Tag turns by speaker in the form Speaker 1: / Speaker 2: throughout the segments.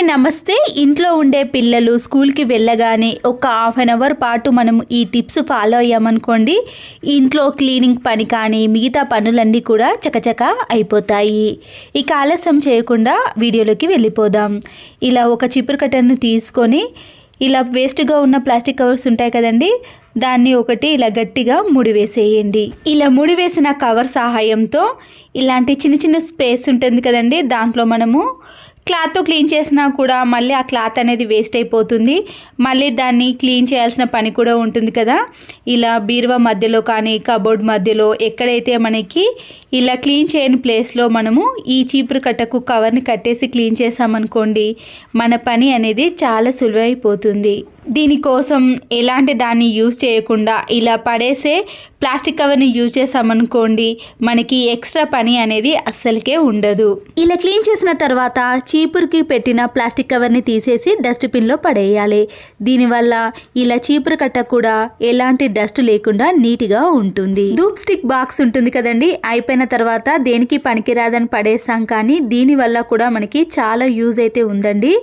Speaker 1: నమస్తే. ఇంట్లో ఉండే పిల్లలు స్కూల్కి వెళ్ళగానే ఒక హాఫ్ అన్ అవర్ పాటు మనం ఈ టిప్స్ ఫాలో అయ్యామనుకోండి, ఇంట్లో క్లీనింగ్ పని కానీ మిగతా పనులన్నీ కూడా చకచక అయిపోతాయి. ఇక ఆలస్యం చేయకుండా వీడియోలోకి వెళ్ళిపోదాం. ఇలా ఒక చీపురు కట్టను తీసుకొని ఇలా వేస్ట్గా ఉన్న ప్లాస్టిక్ కవర్స్ ఉంటాయి కదండి, దాన్ని ఒకటి ఇలా గట్టిగా ముడివేసేయండి. ఇలా ముడివేసిన కవర్ సహాయంతో ఇలాంటి చిన్న చిన్న స్పేస్ ఉంటుంది కదండి, దాంట్లో మనము క్లాత్తో క్లీన్ చేసినా కూడా మళ్ళీ ఆ క్లాత్ అనేది వేస్ట్ అయిపోతుంది. మళ్ళీ దాన్ని క్లీన్ చేయాల్సిన పని కూడా ఉంటుంది కదా. ఇలా బీరువా మధ్యలో కానీ కబోర్డ్ మధ్యలో ఎక్కడైతే మనకి ఇలా క్లీన్ చేయని ప్లేస్లో మనము ఈ చీపురు కట్టకు కవర్ని కట్టేసి క్లీన్ చేసామనుకోండి, మన పని అనేది చాలా సులువైపోతుంది. దీనికోసం ఎలాంటి దాన్ని యూజ్ చేయకుండా ఇలా పడేసే ప్లాస్టిక్ కవర్ని యూజ్ చేసామనుకోండి, మనకి ఎక్స్ట్రా పని అనేది అస్సలకే ఉండదు. ఇలా క్లీన్ చేసిన తర్వాత చీపురుకి పెట్టిన ప్లాస్టిక్ కవర్ని తీసేసి డస్ట్బిన్లో పడేయాలి. దీనివల్ల ఇలా చీపురు కట్ట కూడా ఎలాంటి డస్ట్ లేకుండా నీట్గా ఉంటుంది. ధూప్ స్టిక్ బాక్స్ ఉంటుంది కదండి, అయిపోయిన తర్వాత దేనికి పనికిరాదని పడేస్తాం, కానీ దీనివల్ల కూడా మనకి చాలా యూజ్ అయితే ఉందండి.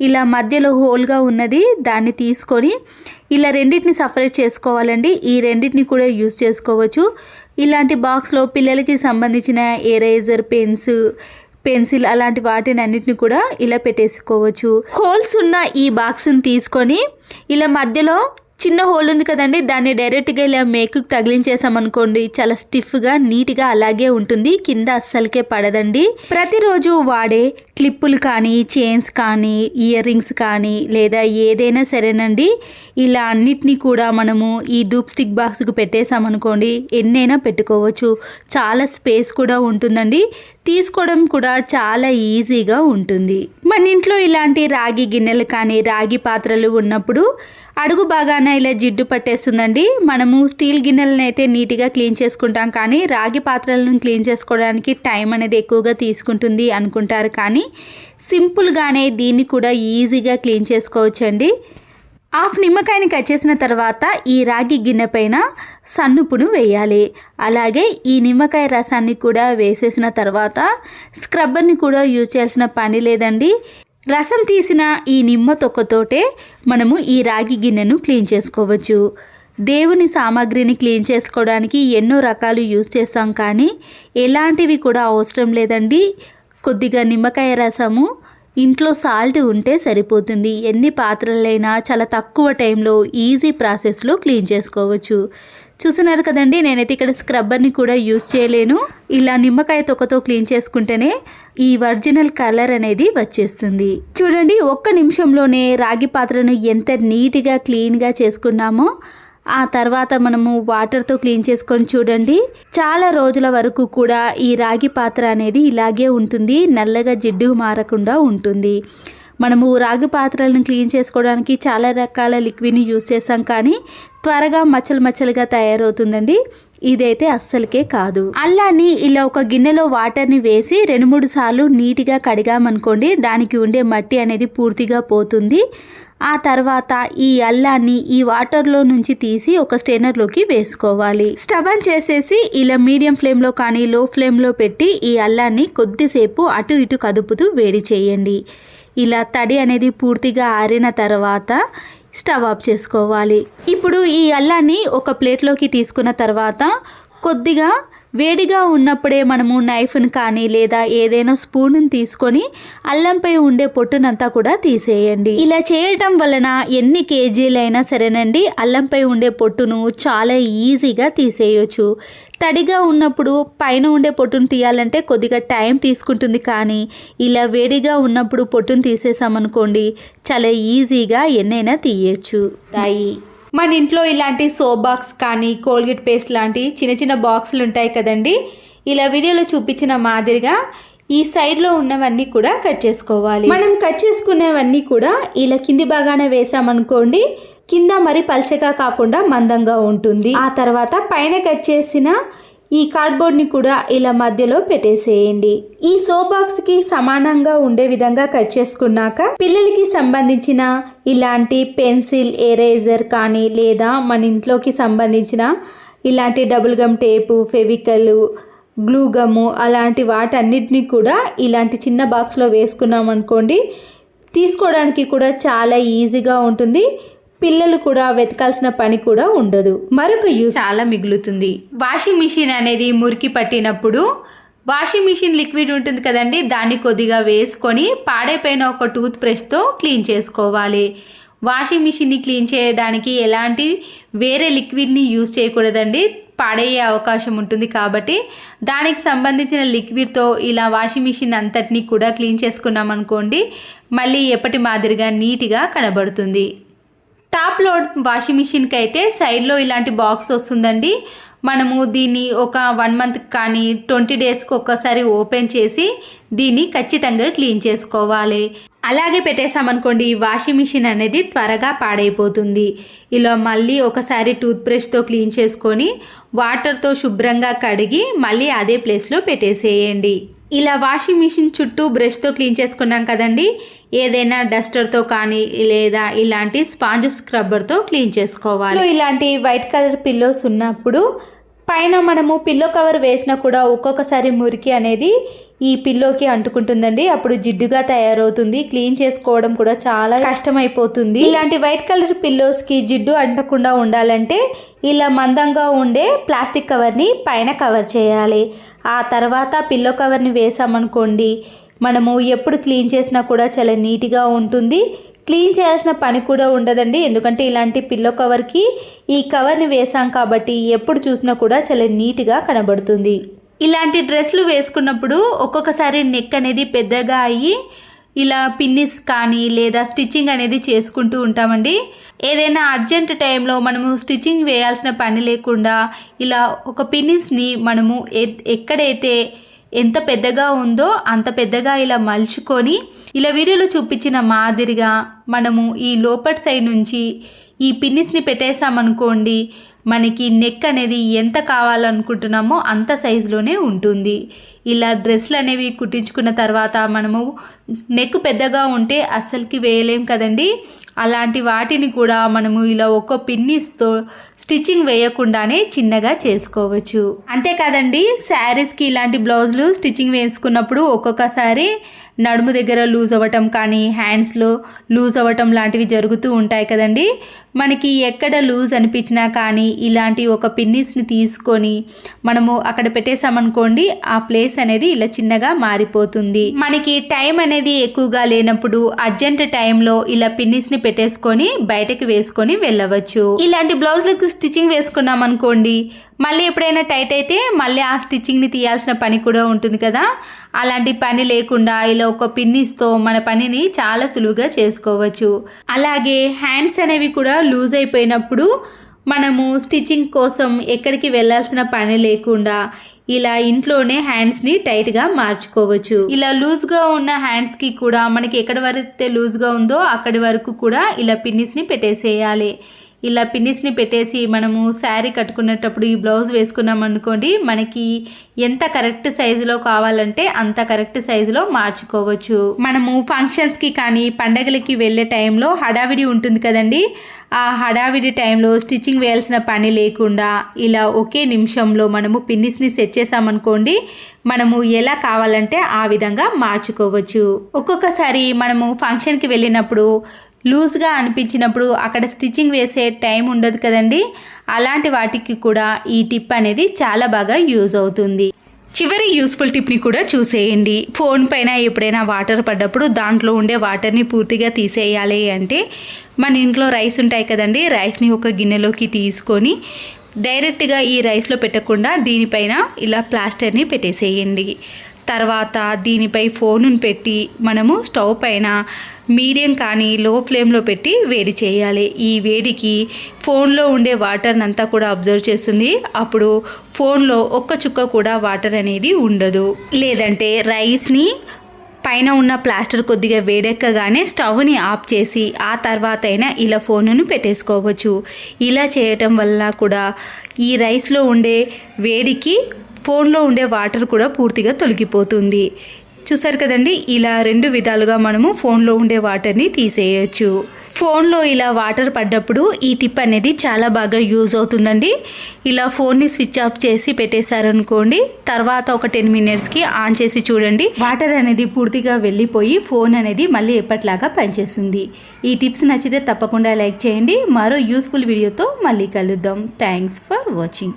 Speaker 1: ఇలా మధ్యలో హోల్గా ఉన్నది దాన్ని తీసుకొని ఇలా రెండింటిని సపరేట్ చేసుకోవాలండి. ఈ రెండింటిని కూడా యూజ్ చేసుకోవచ్చు. ఇలాంటి బాక్స్లో పిల్లలకి సంబంధించిన ఎరేజర్, పెన్సిల్ అలాంటి వాటిని అన్నిటిని కూడా ఇలా పెట్టేసుకోవచ్చు. హోల్స్ ఉన్న ఈ బాక్స్ని తీసుకొని ఇలా మధ్యలో చిన్న హోల్ ఉంది కదండి, దాన్ని డైరెక్ట్గా ఇలా మేకుకి తగిలించేసామనుకోండి, చాలా స్టిఫ్గా నీట్గా అలాగే ఉంటుంది, కింద అస్సలకే పడదండి. ప్రతిరోజు వాడే క్లిప్పులు కానీ చైన్స్ కానీ ఇయర్ రింగ్స్ కానీ లేదా ఏదైనా సరేనండి, ఇలా అన్నిటినీ కూడా మనము ఈ ధూప్ స్టిక్ బాక్స్కి పెట్టేసామనుకోండి, ఎన్నైనా పెట్టుకోవచ్చు. చాలా స్పేస్ కూడా ఉంటుందండి, తీసుకోవడం కూడా చాలా ఈజీగా ఉంటుంది. మన ఇంట్లో ఇలాంటి రాగి గిన్నెలు కానీ రాగి పాత్రలు ఉన్నప్పుడు అడుగు బాగాన ఇలా జిడ్డు పట్టేస్తుందండి. మనము స్టీల్ గిన్నెలను అయితే నీట్గా క్లీన్ చేసుకుంటాం, కానీ రాగి పాత్రలను క్లీన్ చేసుకోవడానికి టైం అనేది ఎక్కువగా తీసుకుంటుంది అనుకుంటారు, కానీ సింపుల్గానే దీన్ని కూడా ఈజీగా క్లీన్ చేసుకోవచ్చండి. హాఫ్ నిమ్మకాయని కట్ చేసిన తర్వాత ఈ రాగి గిన్నె పైన సన్నుపును వేయాలి. అలాగే ఈ నిమ్మకాయ రసాన్ని కూడా వేసేసిన తర్వాత స్క్రబ్బర్ని కూడా యూజ్ చేయాల్సిన పని లేదండి. రసం తీసిన ఈ నిమ్మ తొక్కతోటే మనము ఈ రాగి గిన్నెను క్లీన్ చేసుకోవచ్చు. దేవుని సామాగ్రిని క్లీన్ చేసుకోవడానికి ఎన్నో రకాలు యూజ్ చేస్తాం, కానీ ఎలాంటివి కూడా అవసరం లేదండి. కొద్దిగా నిమ్మకాయ రసము, ఇంట్లో సాల్ట్ ఉంటే సరిపోతుంది. ఎన్ని పాత్రలైనా చాలా తక్కువ టైంలో ఈజీ ప్రాసెస్లో క్లీన్ చేసుకోవచ్చు. చూస్తున్నారు కదండి, నేనైతే ఇక్కడ స్క్రబ్బర్ని కూడా యూజ్ చేయలేను. ఇలా నిమ్మకాయ తొక్కతో క్లీన్ చేసుకుంటేనే ఈ ఒరిజినల్ కలర్ అనేది వచ్చేస్తుంది. చూడండి, ఒక్క నిమిషంలోనే రాగి పాత్రను ఎంత నీట్గా క్లీన్గా చేసుకున్నామో, ఆ తర్వాత మనము వాటర్తో క్లీన్ చేసుకొని చూడండి, చాలా రోజుల వరకు కూడా ఈ రాగి పాత్ర అనేది ఇలాగే ఉంటుంది, నల్లగా జిడ్డు మారకుండా ఉంటుంది. మనము రాగి పాత్రలను క్లీన్ చేసుకోవడానికి చాలా రకాల లిక్విడ్ని యూజ్ చేస్తాం, కానీ త్వరగా మచ్చలుగా తయారవుతుందండి. ఇదైతే అస్సలకే కాదు. అల్లాన్ని ఇలా ఒక గిన్నెలో వాటర్ని వేసి 2-3 సార్లు నీట్గా కడిగామనుకోండి, దానికి ఉండే మట్టి అనేది పూర్తిగా పోతుంది. ఆ తర్వాత ఈ అల్లాన్ని ఈ వాటర్లో నుంచి తీసి ఒక స్ట్రైనర్లోకి వేసుకోవాలి. స్టవ్ ఆన్ చేసేసి ఇలా మీడియం ఫ్లేమ్లో కానీ లో ఫ్లేమ్లో పెట్టి ఈ అల్లాన్ని కొద్దిసేపు అటు ఇటు కదుపుతూ వేడి చేయండి. ఇలా తడి అనేది పూర్తిగా ఆరిన తర్వాత స్టవ్ ఆఫ్ చేసుకోవాలి. ఇప్పుడు ఈ అల్లాన్ని ఒక ప్లేట్లోకి తీసుకున్న తర్వాత కొద్దిగా వేడిగా ఉన్నప్పుడే మనము నైఫ్ని కానీ లేదా ఏదైనా స్పూన్ని తీసుకొని అల్లంపై ఉండే పొట్టునంతా కూడా తీసేయండి. ఇలా చేయటం వలన ఎన్ని కేజీలైనా సరేనండి, అల్లంపై ఉండే పొట్టును చాలా ఈజీగా తీసేయచ్చు. తడిగా ఉన్నప్పుడు పైన ఉండే పొట్టును తీయాలంటే కొద్దిగా టైం తీసుకుంటుంది, కానీ ఇలా వేడిగా ఉన్నప్పుడు పొట్టును తీసేసామనుకోండి, చాలా ఈజీగా ఎన్నైనా తీయచ్చు. మన ఇంట్లో ఇలాంటి సోప్ బాక్స్ కానీ కోల్గేట్ పేస్ట్ లాంటి చిన్న చిన్న బాక్సులు ఉంటాయి కదండి, ఇలా వీడియోలో చూపించిన మాదిరిగా ఈ సైడ్లో ఉన్నవన్నీ కూడా కట్ చేసుకోవాలి. మనం కట్ చేసుకునేవన్నీ కూడా ఇలా కింది భాగాన వేసామనుకోండి, కింద మరి పల్చగా కాకుండా మందంగా ఉంటుంది. ఆ తర్వాత పైన కట్ చేసిన ఈ కార్డ్బోర్డ్ని కూడా ఇలా మధ్యలో పెట్టేసేయండి. ఈ సోప్ బాక్స్కి సమానంగా ఉండే విధంగా కట్ చేసుకున్నాక పిల్లలకి సంబంధించిన ఇలాంటి పెన్సిల్, ఎరేజర్ కానీ లేదా మన ఇంట్లోకి సంబంధించిన ఇలాంటి double gum tape, Fevicol, glue gum అలాంటి వాటన్నిటిని కూడా ఇలాంటి చిన్న బాక్స్లో వేసుకున్నాం అనుకోండి, తీసుకోవడానికి కూడా చాలా ఈజీగా ఉంటుంది. పిల్లలు కూడా వెతకాల్సిన పని కూడా ఉండదు. మరొక యూస్ చాలా మిగులుతుంది. వాషింగ్ మిషన్ అనేది మురికి పట్టినప్పుడు వాషింగ్ మిషన్ లిక్విడ్ ఉంటుంది కదండి, దాన్ని కొద్దిగా వేసుకొని పాడైపోయిన ఒక టూత్ బ్రష్తో క్లీన్ చేసుకోవాలి. వాషింగ్ మిషన్ని క్లీన్ చేయడానికి ఎలాంటి వేరే లిక్విడ్ని యూజ్ చేయకూడదండి, పాడయ్యే అవకాశం ఉంటుంది. కాబట్టి దానికి సంబంధించిన లిక్విడ్తో ఇలా వాషింగ్ మిషన్ అంతటినీ కూడా క్లీన్ చేసుకున్నాం అనుకోండి, మళ్ళీ ఎప్పటి మాదిరిగా నీట్గా కనబడుతుంది. టాప్ లోడ్ వాషింగ్ మిషన్కి అయితే సైడ్లో ఇలాంటి బాక్స్ వస్తుందండి. మనము దీన్ని ఒక 1 మంత్ కానీ 20 డేస్కి ఒక్కసారి ఓపెన్ చేసి దీన్ని ఖచ్చితంగా క్లీన్ చేసుకోవాలి. అలాగే పెట్టేసామనుకోండి వాషింగ్ మిషన్ అనేది త్వరగా పాడైపోతుంది. ఇలా మళ్ళీ ఒకసారి టూత్ బ్రష్తో క్లీన్ చేసుకొని వాటర్తో శుభ్రంగా కడిగి మళ్ళీ అదే ప్లేస్లో పెట్టేసేయండి. ఇలా వాషింగ్ మిషన్ చుట్టూ బ్రష్తో క్లీన్ చేసుకున్నాం కదండి, ఏదైనా డస్టర్తో కానీ లేదా ఇలాంటి స్పాంజ్ స్క్రబ్బర్తో క్లీన్ చేసుకోవాలి. ఇలాంటి వైట్ కలర్ పిల్లోస్ ఉన్నప్పుడు పైన మనము పిల్లో కవర్ వేసినా కూడా ఒక్కొక్కసారి మురికి అనేది ఈ పిల్లోకి అంటుకుంటుందండి. అప్పుడు జిడ్డుగా తయారవుతుంది. క్లీన్ చేసుకోవడం కూడా చాలా కష్టమైపోతుంది. ఇలాంటి వైట్ కలర్ పిల్లోస్కి జిడ్డు అంటకుండా ఉండాలంటే ఇలా మందంగా ఉండే ప్లాస్టిక్ కవర్ని పైన కవర్ చేయాలి. ఆ తర్వాత పిల్లో కవర్ని వేసామనుకోండి, మనము ఎప్పుడు క్లీన్ చేసినా కూడా చాలా నీట్గా ఉంటుంది. క్లీన్ చేయాల్సిన పని కూడా ఉండదండి, ఎందుకంటే ఇలాంటి పిల్లో కవర్కి ఈ కవర్ని వేసాం కాబట్టి ఎప్పుడు చూసినా కూడా చాలా నీట్గా కనబడుతుంది. ఇలాంటి డ్రెస్లు వేసుకున్నప్పుడు ఒక్కొక్కసారి నెక్ అనేది పెద్దగా అయ్యి ఇలా పిన్నిస్ కానీ లేదా స్టిచ్చింగ్ అనేది చేసుకుంటూ ఉంటామండి. ఏదైనా అర్జెంట్ టైంలో మనము స్టిచ్చింగ్ వేయాల్సిన పని లేకుండా ఇలా ఒక పిన్నిస్ని మనము ఎక్కడైతే ఎంత పెద్దగా ఉందో అంత పెద్దగా ఇలా మలుచుకొని ఇలా వీడియోలో చూపించిన మాదిరిగా మనము ఈ లోపటి సైడ్ నుంచి ఈ పిన్నిస్ని పెట్టేసామనుకోండి, మనకి నెక్ అనేది ఎంత కావాలనుకుంటున్నామో అంత సైజులోనే ఉంటుంది. ఇలా డ్రెస్లు అనేవి కుట్టించుకున్న తర్వాత మనము నెక్ పెద్దగా ఉంటే అస్సలకి వేయలేం కదండి, అలాంటి వాటిని కూడా మనము ఇలా ఒక్కో పిన్నిస్తో స్టిచ్చింగ్ వేయకుండానే చిన్నగా చేసుకోవచ్చు. అంతేకాదండి, శారీస్కి ఇలాంటి బ్లౌజులు స్టిచ్చింగ్ వేసుకున్నప్పుడు ఒక్కొక్కసారి నడుము దగ్గర లూజ్ అవ్వటం కానీ హ్యాండ్స్లో లూజ్ అవ్వటం లాంటివి జరుగుతూ ఉంటాయి కదండి. మనకి ఎక్కడ లూజ్ అనిపించినా కానీ ఇలాంటి ఒక పిన్నిస్ని తీసుకొని మనము అక్కడ పెట్టేసామనుకోండి, ఆ ప్లేస్ అనేది ఇలా చిన్నగా మారిపోతుంది. మనకి టైం అనేది ఎక్కువగా లేనప్పుడు అర్జెంట్ టైంలో ఇలా పిన్నిస్ని పెట్టేసుకొని బయటకు వేసుకొని వెళ్ళవచ్చు. ఇలాంటి బ్లౌజులకు స్టిచ్చింగ్ వేసుకున్నాం అనుకోండి, మళ్ళీ ఎప్పుడైనా టైట్ అయితే మళ్ళీ ఆ స్టిచ్చింగ్ని తీయాల్సిన పని కూడా ఉంటుంది కదా. అలాంటి పని లేకుండా ఇలా ఒక పిన్నిస్తో మన పనిని చాలా సులువుగా చేసుకోవచ్చు. అలాగే హ్యాండ్స్ అనేవి కూడా లూజ్ అయిపోయినప్పుడు మనము స్టిచ్చింగ్ కోసం ఎక్కడికి వెళ్ళాల్సిన పని లేకుండా ఇలా ఇంట్లోనే హ్యాండ్స్ని టైట్గా మార్చుకోవచ్చు. ఇలా లూజ్గా ఉన్న హ్యాండ్స్కి కూడా మనకి ఎక్కడి వరకు లూజ్గా ఉందో అక్కడి వరకు కూడా ఇలా పిన్నిస్ని పెట్టేసేయాలి. ఇలా పిన్నిస్ని పెట్టేసి మనము శారీ కట్టుకునేటప్పుడు ఈ బ్లౌజ్ వేసుకున్నాం అనుకోండి, మనకి ఎంత కరెక్ట్ సైజులో కావాలంటే అంత కరెక్ట్ సైజులో మార్చుకోవచ్చు. మనము ఫంక్షన్స్కి కానీ పండగలకి వెళ్ళే టైంలో హడావిడి ఉంటుంది కదండి, ఆ హడావిడి టైంలో స్టిచ్చింగ్ వేయాల్సిన పని లేకుండా ఇలా ఒకే నిమిషంలో మనము పిన్నిస్ని సెట్ చేసామనుకోండి, మనము ఎలా కావాలంటే ఆ విధంగా మార్చుకోవచ్చు. ఒక్కొక్కసారి మనము ఫంక్షన్కి వెళ్ళినప్పుడు లూజ్గా అనిపించినప్పుడు అక్కడ స్టిచ్చింగ్ వేసే టైం ఉండదు కదండి, అలాంటి వాటికి కూడా ఈ టిప్ అనేది చాలా బాగా యూజ్ అవుతుంది. చివరి యూస్ఫుల్ టిప్ని కూడా చూసేయండి. ఫోన్ పైన ఎప్పుడైనా వాటర్ పడ్డప్పుడు దాంట్లో ఉండే వాటర్ని పూర్తిగా తీసేయాలి అంటే మన ఇంట్లో రైస్ ఉంటాయి కదండి, రైస్ని ఒక గిన్నెలోకి తీసుకొని డైరెక్ట్గా ఈ రైస్లో పెట్టకుండా దీనిపైన ఇలా ప్లాస్టర్ని పెట్టేసేయండి. తర్వాత దీనిపై ఫోనును పెట్టి మనము స్టవ్ పైన మీడియం కానీ లో ఫ్లేమ్లో పెట్టి వేడి చేయాలి. ఈ వేడికి ఫోన్లో ఉండే వాటర్ని అంతా కూడా అబ్జర్వ్ చేస్తుంది. అప్పుడు ఫోన్లో ఒక్క చుక్క కూడా వాటర్ అనేది ఉండదు. లేదంటే రైస్ని పైన ఉన్న ప్లాస్టర్ కొద్దిగా వేడెక్కగానే స్టవ్ని ఆఫ్ చేసి ఆ తర్వాత అయినా ఇలా ఫోనును పెట్టేసుకోవచ్చు. ఇలా చేయటం వల్ల కూడా ఈ రైస్లో ఉండే వేడికి ఫోన్లో ఉండే వాటర్ కూడా పూర్తిగా తొలగిపోతుంది. చూసారు కదండి, ఇలా 2 విధాలుగా మనము ఫోన్లో ఉండే వాటర్ని తీసేయచ్చు. ఫోన్లో ఇలా వాటర్ పడ్డప్పుడు ఈ టిప్ అనేది చాలా బాగా యూజ్ అవుతుందండి. ఇలా ఫోన్ని స్విచ్ ఆఫ్ చేసి పెట్టేశారనుకోండి, తర్వాత ఒక 10 మినిట్స్కి ఆన్ చేసి చూడండి, వాటర్ అనేది పూర్తిగా వెళ్ళిపోయి ఫోన్ అనేది మళ్ళీ ఎప్పటిలాగా పనిచేస్తుంది. ఈ టిప్స్ నచ్చితే తప్పకుండా లైక్ చేయండి. మరో యూస్ఫుల్ వీడియోతో మళ్ళీ కలుద్దాం. Thanks for watching.